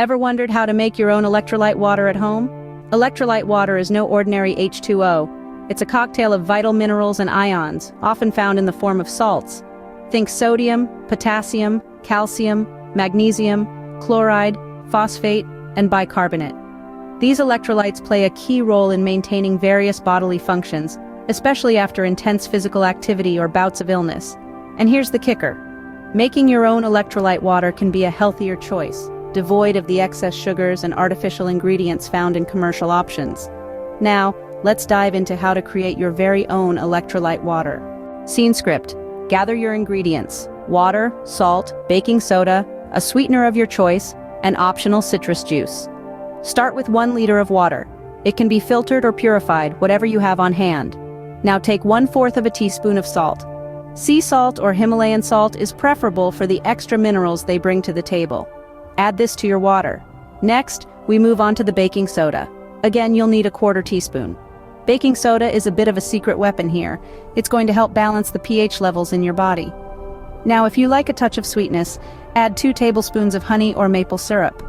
Ever wondered how to make your own electrolyte water at home? Electrolyte water is no ordinary H2O. It's a cocktail of vital minerals and ions, often found in the form of salts. Think sodium, potassium, calcium, magnesium, chloride, phosphate, and bicarbonate. These electrolytes play a key role in maintaining various bodily functions, especially after intense physical activity or bouts of illness. And here's the kicker. Making your own electrolyte water can be a healthier choice, devoid of the excess sugars and artificial ingredients found in commercial options. Now, let's dive into how to create your very own electrolyte water. Scene script. Gather your ingredients: water, salt, baking soda, a sweetener of your choice, and optional citrus juice. Start with 1 liter of water. It can be filtered or purified, whatever you have on hand. Now take 1/4 of a teaspoon of salt. Sea salt or Himalayan salt is preferable for the extra minerals they bring to the table. Add this to your water. Next, we move on to the baking soda. Again, you'll need a 1/4 teaspoon. Baking soda is a bit of a secret weapon here. It's going to help balance the pH levels in your body. Now, if you like a touch of sweetness, add 2 tablespoons of honey or maple syrup.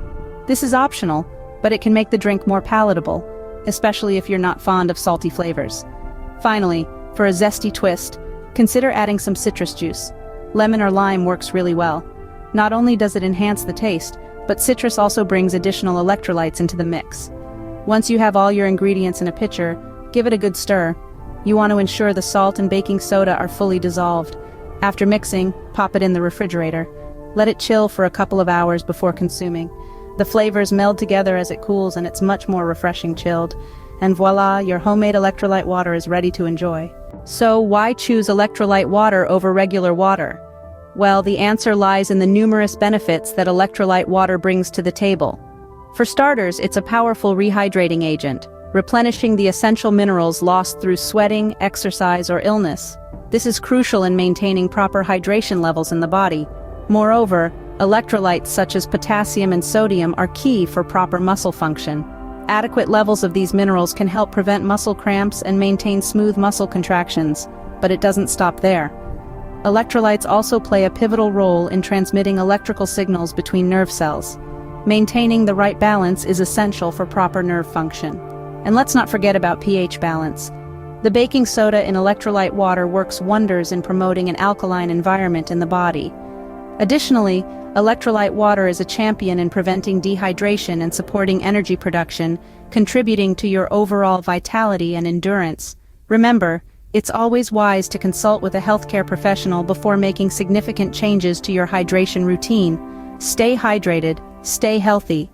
This is optional, but it can make the drink more palatable, especially if you're not fond of salty flavors. Finally, for a zesty twist, consider adding some citrus juice. Lemon or lime works really well. Not only does it enhance the taste, but citrus also brings additional electrolytes into the mix. Once you have all your ingredients in a pitcher, give it a good stir. You want to ensure the salt and baking soda are fully dissolved. After mixing, pop it in the refrigerator. Let it chill for a couple of hours before consuming. The flavors meld together as it cools, and it's much more refreshing chilled. And voila, your homemade electrolyte water is ready to enjoy. So why choose electrolyte water over regular water? Well, the answer lies in the numerous benefits that electrolyte water brings to the table. For starters, it's a powerful rehydrating agent, replenishing the essential minerals lost through sweating, exercise, or illness. This is crucial in maintaining proper hydration levels in the body. Moreover, electrolytes such as potassium and sodium are key for proper muscle function. Adequate levels of these minerals can help prevent muscle cramps and maintain smooth muscle contractions, but it doesn't stop there. Electrolytes also play a pivotal role in transmitting electrical signals between nerve cells. Maintaining the right balance is essential for proper nerve function. And let's not forget about pH balance. The baking soda in electrolyte water works wonders in promoting an alkaline environment in the body. Additionally, electrolyte water is a champion in preventing dehydration and supporting energy production, contributing to your overall vitality and endurance. Remember, it's always wise to consult with a healthcare professional before making significant changes to your hydration routine. Stay hydrated, stay healthy,